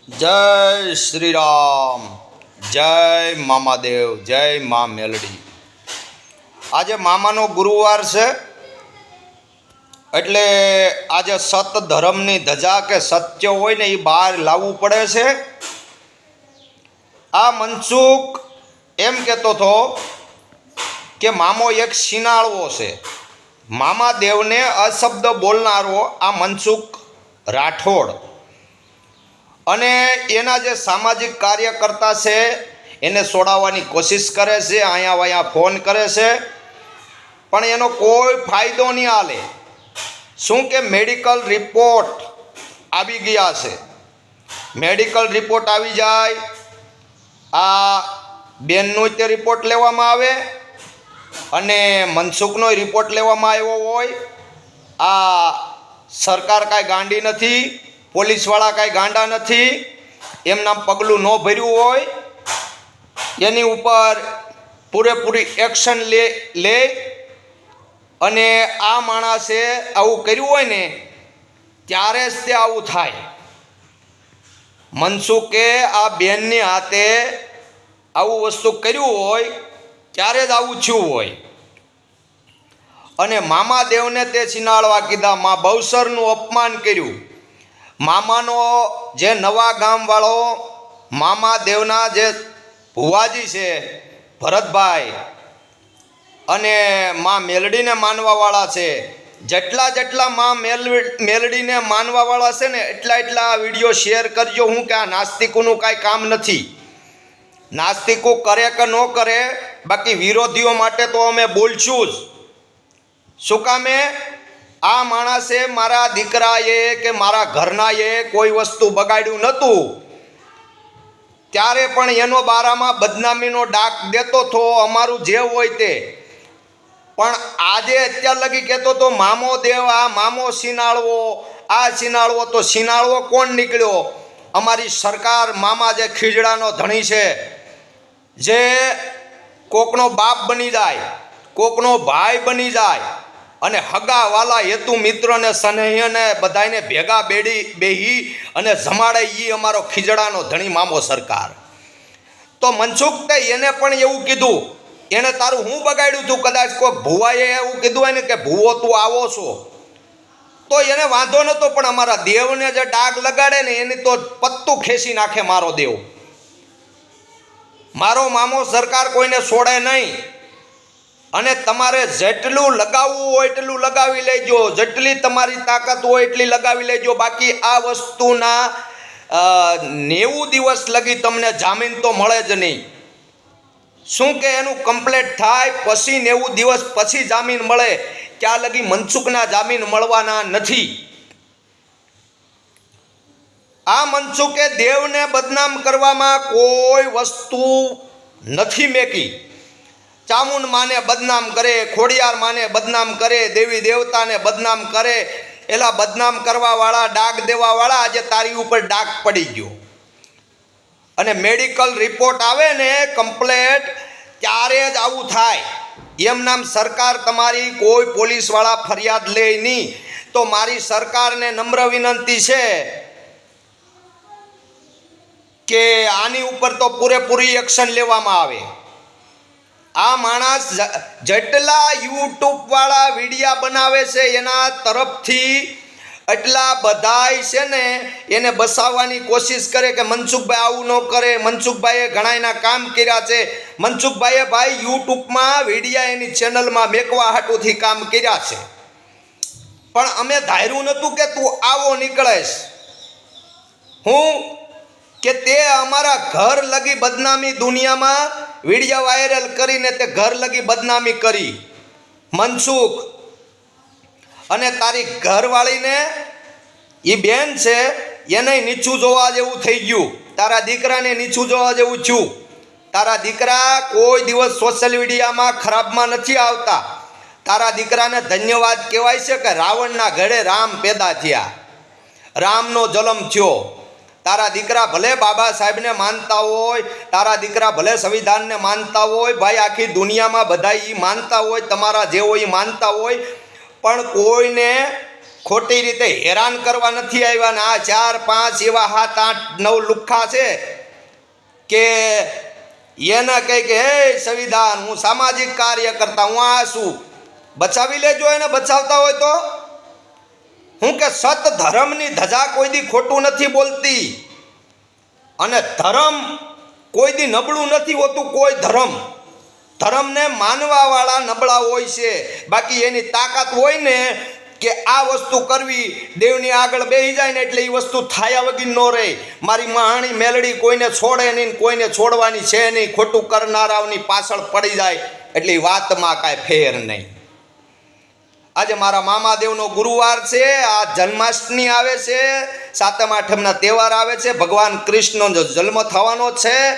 જય શ્રી રામ, જય મામાદેવ, જય મા મેલડી. આજે મામાનો ગુરુવાર છે, એટલે આજે સત ધર્મની ધજા કે સત્ય હોય ને એ બહાર લાવવું પડે છે. આ મનસુખ એમ કહેતો હતો કે મામો એક શિનાળવો છે. મામા દેવને અશબ્દ બોલનારો આ મનસુખ રાઠોડ અને એના જે સામાજિક કાર્યકર્તા છે એને છોડાવવાની કોશિશ કરે છે, અહીંયા વઅહીંયા ફોન કરે છે, પણ એનો કોઈ ફાયદો નહીં આલે. શું કે મેડિકલ રિપોર્ટ આવી ગયા છે. મેડિકલ રિપોર્ટ આવી જાય, આ બેનનો તે રિપોર્ટ લેવામાં આવે અને મનસુખનો રિપોર્ટ લેવામાં આવ્યો હોય. આ સરકાર કાંઈ ગાંડી નથી, પોલીસવાળા કાંઈ ગાંડા નથી, એમના પગલું ન ભર્યું હોય એની ઉપર પૂરેપૂરી એક્શન લે અને આ માણસે આવું કર્યું હોય ને ત્યારે જ તે આવું થાય. મનસુખે આ બેનની હાથે આવું વસ્તુ કર્યું હોય ત્યારે જ આવું થયું હોય. અને મામા દેવને તે છીનાળવા કીધા, મા બહુસરનું અપમાન કર્યું. મામાનો જે નવા ગામવાળો મામા દેવના જે ભુવાજી છે ભરતભાઈ અને મા મેલડીને માનવાવાળા છે, જેટલા મા મેલડીને માનવાવાળા છે ને એટલા વિડીયો શેર કરજો. હું કે આ નાસ્તિકોનું કાંઈ કામ નથી. નાસ્તિકો કરે કે ન કરે, બાકી વિરોધીઓ માટે તો અમે બોલશું જ. શું કામે? આ માણસે મારા દીકરાએ કે મારા ઘરનાએ કોઈ વસ્તુ બગાડ્યું નહોતું, ત્યારે પણ એનો બારામાં બદનામીનો ડાક દેતો હતો, અમારું જે હોય તે. પણ આજે અત્યાર લગી કહેતો તો મામો દેવ, આ મામો સિનાળવો, આ સિનાળવો. તો સિનાળવો કોણ નીકળ્યો? અમારી સરકાર. મામા જે ખીજડાનો ધણી છે, જે કોકનો બાપ બની જાય, કોકનો ભાઈ બની જાય અને હગા વાલા હેતુ મિત્રને સનેહીને બધાને ભેગા બેહી અને જમાડે, એ અમારો ખીજડાનો ધણી મામો સરકાર. તો મનસુખ તે એને પણ એવું કીધું, એને તારું હું બગાડ્યું તું? કદાચ કોઈ ભુવાએ એવું કીધું હોય ને કે ભુવો તું આવો છો, તો એને વાંધો નહોતો. પણ અમારા દેવને જે ડાઘ લગાડે ને એની તો પત્તું ખેંચી નાખે મારો દેવ. મારો મામો સરકાર કોઈને છોડે નહીં. અને તમારે જેટલું લગાવવું હોય એટલું લગાવી લેજો, જેટલી તમારી તાકાત હોય એટલી લગાવી લેજો. બાકી આ વસ્તુના 90 દિવસ લગી તમને જામીન તો મળે જ નહીં. શું કે એનું કમ્પ્લેટ થાય પછી 90 દિવસ પછી જામીન મળે, ત્યાં લગી મનસુખના જામીન મળવાના નથી. આ મનસુખે દેવને બદનામ કરવામાં કોઈ વસ્તુ નથી મેકી. ચામુંડ માને બદનામ કરે, ખોડિયાર માને બદનામ કરે, દેવી દેવતાને બદનામ કરે. એલા બદનામ કરવાવાળા, ડાઘ દેવાવાળા, આજે તારી ઉપર ડાઘ પડી ગયો. અને મેડિકલ રિપોર્ટ આવે ને કમ્પ્લેટ ત્યારે જ આવું થાય. એમ નામ સરકાર તમારી કોઈ પોલીસવાળા ફરિયાદ લે નહીં. તો મારી સરકારને નમ્ર વિનંતી છે કે આની ઉપર તો પૂરેપૂરી એક્શન લેવામાં આવે. આ માણસ જેટલા યુટ્યુબવાળા વિડીયા બનાવે છે એના તરફથી એટલા બધાય છે ને એને બસાવવાની કોશિશ કરે કે મનસુખભાઈ આવું ન કરે. મનસુખભાઈએ ઘણા એના કામ કર્યા છે. મનસુખભાઈએ ભાઈ યુટ્યુબમાં વિડીયા એની ચેનલમાં મેકવા હાટુથી કામ કર્યા છે. પણ અમે ધાર્યું નહોતું કે તું આવો નીકળેશ. હું કે તે અમારા ઘર લગી બદનામી દુનિયામાં વિડીયો વાયરલ કરીને તે ઘર લગી બદનામી કરી મનસુખ. અને તારી ઘરવાળીને એ બેન છે એને નીચું જોવા જેવું થઈ ગયું. તારા દીકરાને નીચું જોવા જેવું થયું. તારા દીકરા કોઈ દિવસ સોશિયલ મીડિયામાં ખરાબમાં નથી આવતા. તારા દીકરાને ધન્યવાદ કહેવાય છે કે રાવણના ઘરે રામ પેદા થયા, રામનો જન્મ થયો. તારા દીકરા ભલે બાબા સાહેબને માનતા હોય, તારા દીકરા ભલે સંવિધાનને માનતા હોય, ભાઈ આખી દુનિયામાં બધા એ માનતા હોય, તમારા જે હોય એ માનતા હોય, પણ કોઈને ખોટી રીતે હેરાન કરવા નથી આવ્યા ને આ 4 5 એવા 7 8 9 લુખ્ખા છે કે એને કહે કે હે સંવિધાન હું સામાજિક કાર્ય કરતા હું આ છું બચાવી લેજો એને બચાવતા હોય તો હું કે સત ધર્મની ધજા કોઈ દી ખોટું નથી બોલતી અને ધર્મ કોઈ દી નબળું નથી હોતું કોઈ ધર્મને માનવાવાળા નબળા હોય છે બાકી એની તાકાત હોય ને કે આ વસ્તુ કરવી દેવની આગળ બેસી જાય ને એટલે એ વસ્તુ થાયા વગર ન રહે મારી મહાણી મેલડી કોઈને છોડે નહીં કોઈને છોડવાની છે નહીં ખોટું કરનારાઓની પાછળ પડી જાય એટલે એ વાતમાં કાંઈ ફેર નહીં આજે મારા મામાદેવનો ગુરુવાર છે આ જન્માષ્ટમી આવે છે 7મ 8મના તહેવાર આવે છે ભગવાન કૃષ્ણનો જન્મ થવાનો છે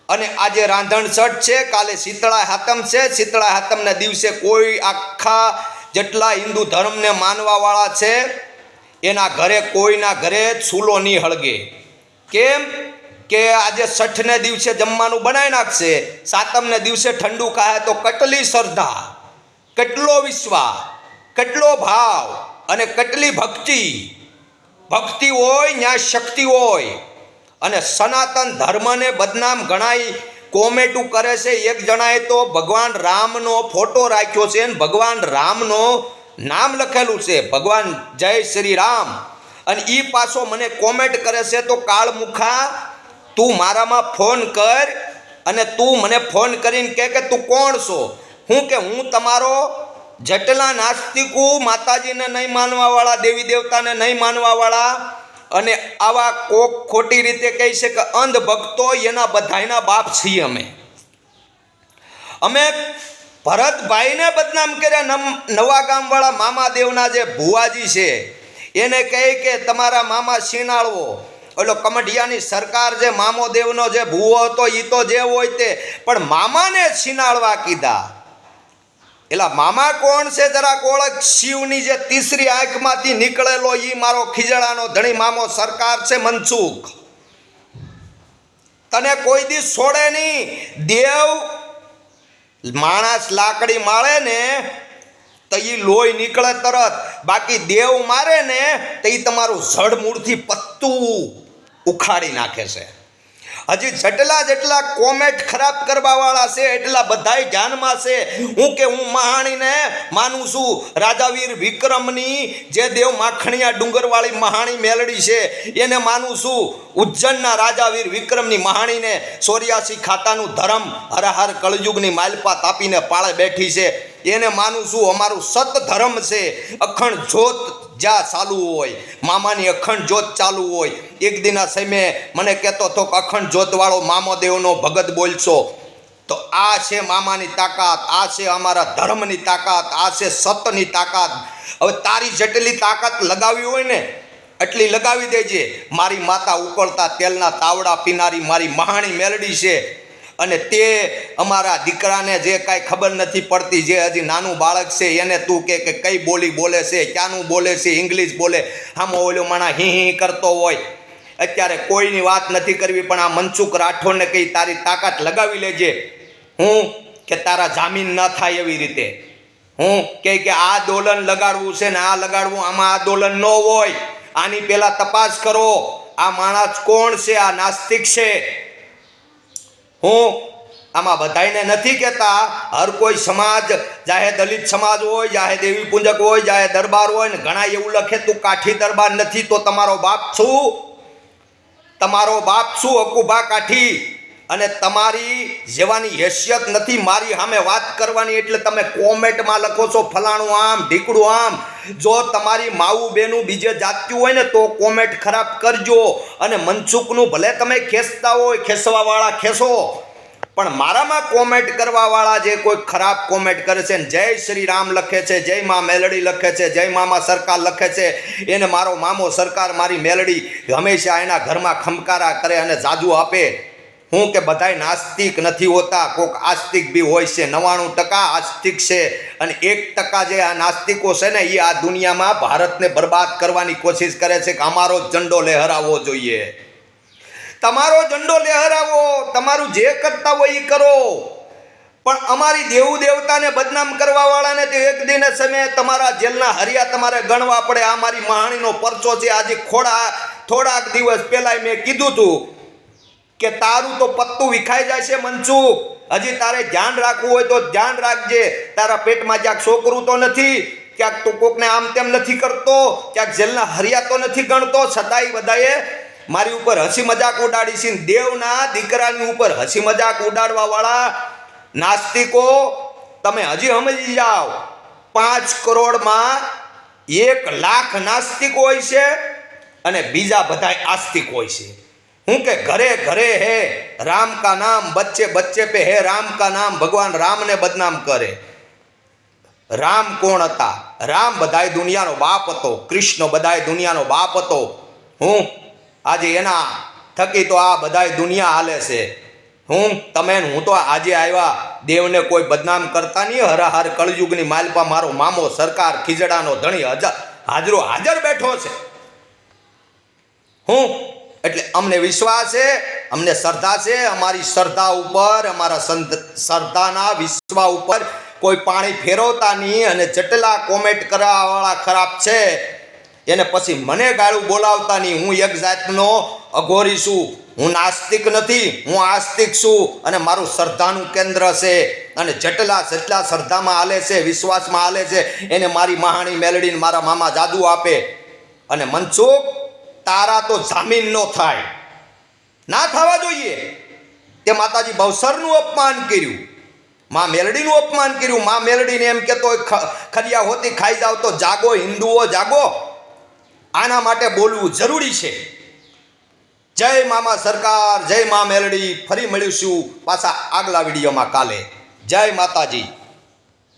અને આજે રાંધણ છઠ છે કાલે શીતળા હાતમ છે શીતળા હાતમના દિવસે કોઈ આખા જેટલા હિન્દુ ધર્મને માનવાવાળા છે એના ઘરે કોઈના ઘરે ચૂલો નહીં હળગે કેમ કે આજે છઠને દિવસે જમવાનું બનાવી નાખશે 7મને દિવસે ઠંડુ ખાય તો કેટલી શ્રદ્ધા કેટલો વિશ્વાસ કેટલો ભાવ અને કેટલી ભક્તિ હોય ત્યાં શક્તિ હોય અને સનાતન ધર્મને બદનામ ગણાય કોમેન્ટું કરે છે એક જણાએ તો ભગવાન રામનો ફોટો રાખ્યો છે અને ભગવાન રામનો નામ લખેલું છે ભગવાન જય શ્રી રામ અને એ પાછો મને કોમેન્ટ કરે છે તો કાળમુખા તું મારામાં ફોન કર અને તું મને ફોન કરીને કહે કે તું કોણ છો હું કે હું તમારો જેટલા નાસ્તિકો માતાજીને નહીં માનવાવાળા દેવી દેવતાને નહીં માનવાવાળા અને આવા કોક ખોટી રીતે કહી છે કે અંધ ભક્તો એના બધાયના બાપ છીએ અમે ભરતભાઈને બદનામ કર્યા નવા ગામવાળા મામાદેવના જે ભુવાજી છે એને કહે કે તમારા મામા શિનાળવો ઓલો કમઢિયાની સરકાર જે મામોદેવનો જે ભૂવો હતો એ તો જે હોય તે પણ મામાને શિનાળવા કીધા એલા મામા કોણ છે જરાક ઓળખ શિવની જે તીસરી આંખમાંથી નીકળેલો ઈ મારો ખીજડાનો ધણી મામો સરકાર છે મનસુખ તને કોઈ દી છોડે નહીં દેવ માણસ લાકડી માળે ને તો એ લોહી નીકળે તરત બાકી દેવ મારે ને તો એ તમારું જડમૂળથી પત્તું ઉખાડી નાખે છે હજી જેટલા કોમેન્ટ ખરાબ કરવાવાળા છે એટલા બધાય ધ્યાનમાં છે હું મહાણીને માનું છું રાજાવીર વિક્રમની જે દેવ માખણીયા ડુંગરવાળી મહાણી મેલડી છે એને માનું છું ઉજ્જૈનના રાજાવીર વિક્રમની મહાણીને 84 ખાતાનું ધર્મ હરહર કળયુગની માલપા તાપીને પાળે બેઠી છે એને માનું છું અમારું સત ધર્મ છે અખંડ જ્યોત જ્યાં ચાલુ હોય મામાની અખંડ જ્યોત ચાલુ હોય એક દિના સમયે મને કહેતો હતો કે અખંડ જ્યોતવાળો મામાદેવનો ભગત બોલશો તો આ છે મામાની તાકાત આ છે અમારા ધર્મની તાકાત આ છે સતની તાકાત હવે તારી જેટલી તાકાત લગાવી હોય ને એટલી લગાવી દેજે મારી માતા ઉકળતા તેલના તાવડા પીનારી મારી મહાણી મેલડી છે અને તે અમારા દીકરાને જે કાંઈ ખબર નથી પડતી જે હજી નાનું બાળક છે એને તું કે કઈ બોલી બોલે છે ક્યાંનું બોલે છે ઇંગ્લિશ બોલે આમાં ઓલો માણા હી કરતો હોય અત્યારે કોઈની વાત નથી કરવી પણ આ મનસુખ રાઠોડને કહી તારી તાકાત લગાવી લેજે હું કે તારા જામીન ન થાય એવી રીતે હું કે આ દોલન લગાડવું છે ને આ લગાડવું આમાં આ દોલન ન હોય આની પહેલાં તપાસ કરો આ માણસ કોણ છે આ નાસ્તિક છે હું આમાં બધાઈને નથી કહેતા હર કોઈ સમાજ ચાહે દલિત સમાજ હોય ચાહે દેવી પૂંજક હોય ચાહે દરબાર હોય ને ઘણા એવું લખે તું કાઠી દરબાર નથી તો તમારો બાપ છું અકુભા કાઠી અને તમારી જેવાની હેસિયત નથી મારી સામે વાત કરવાની એટલે તમે કોમેન્ટમાં લખો છો ફલાણું આમ ઢીકડું આમ જો તમારી માવું બેનું બીજે જાત્યું હોય ને તો કોમેન્ટ ખરાબ કરજો અને મનસુખનું ભલે તમે ખેંચતા હોય ખેંચવાવાળા ખેંચો પણ મારામાં કોમેન્ટ કરવાવાળા જે કોઈ ખરાબ કોમેન્ટ કરે છે ને જય શ્રી રામ લખે છે જય મા મેલડી લખે છે જય મામા સરકાર લખે છે એને મારો મામો સરકાર મારી મેલડી હંમેશા એના ઘરમાં ખમકારા કરે અને જાજુ આપે હું કે બધાય નાસ્તિક નથી હોતા કોઈક આસ્તિક બી હોય છે 99% આસ્તિક છે અને 1% જે આ નાસ્તિકો છે ને એ આ દુનિયામાં ભારતને બરબાદ કરવાની કોશિશ કરે છે કે અમારો ઝંડો લહેરાવવો જોઈએ તમારો ઝંડો લહેરાવો તમારું જે કરતા હોય એ કરો પણ અમારી દેવું દેવતાને બદનામ કરવા વાળાને તે એક દિન સમયે તમારા જેલના હરિયા તમારે ગણવા પડે. આ મારી મહાણીનો પરચો છે. આજે થોડાક દિવસ પહેલા મેં કીધું હતું કે તારું તો પત્તું વિખાઈ જાય છે મનસુખ. હજી તારે ધ્યાન રાખવું હોય તો ધ્યાન રાખજે. તારા પેટમાં ક્યાંક છોકરું તો નથી, ક્યાંક તું કોકને આમ તેમ નથી કરતો, ક્યાંક જેલના હરિયા તો નથી ગણતો. છતાંય બધાએ મારી ઉપર હસી મજાક ઉડાડી છે. દેવના દીકરાની ઉપર હસી મજાક ઉડાડવા વાળા નાસ્તિકો તમે હજી સમજી જાઓ. 5 કરોડમાં 1 લાખ નાસ્તિક હોય છે અને બીજા બધા આસ્તિક હોય છે. હું કે ઘરે ઘરે હે રામ કા નામ, બચ્ચે બચ્ચે पे है राम का नाम. ભગવાન રામને બદનામ કરે. રામ કોણ હતા? રામ બધાય દુનિયાનો બાપ હતો. કૃષ્ણ બધાય દુનિયાનો બાપ હતો. હું આજે એના થકી તો આ બધાય દુનિયા હાલે છે. હું તો આજે આવ્યા. દેવને કોઈ બદનામ કરતા નહીં. હરાહર કળયુગની માલપા મારો મામો સરકાર ખીજડાનો ધણી હાજરો હાજર બેઠો છે. એટલે અમને વિશ્વાસ છે, અમને શ્રદ્ધા છે. અમારી શ્રદ્ધા ઉપર, અમારા શ્રદ્ધાના વિશ્વાસ ઉપર કોઈ પાણી ફેરવતા નહીં. અને જેટલા કોમેન્ટ કરવાવાળા ખરાબ છે એને પછી મને ગાળું બોલાવતા નહીં. હું એક જાતનો અઘોરી છું. હું નાસ્તિક નથી, હું આસ્તિક છું. અને મારું શ્રદ્ધાનું કેન્દ્ર છે. અને જેટલા શ્રદ્ધામાં હાલે છે, વિશ્વાસમાં હાલે છે, એને મારી મહાણી મેલડીને મારા મામા જાદુ આપે. અને મનસુખ તારા તો જામીન ન થાય, ના થવા જોઈએ. તે માતાજી ભવસરનું અપમાન કર્યું, માં મેલડીનું અપમાન કર્યું. માં મેલડીને એમ કહેતો ખરિયા હોતી ખાઈ જાવ તો જાગો હિન્દુઓ જાગો. આના માટે બોલવું જરૂરી છે. જય મામા સરકાર, જય માં મેલડી. ફરી મળીશું પાછા આગલા વિડીયોમાં કાલે. જય માતાજી.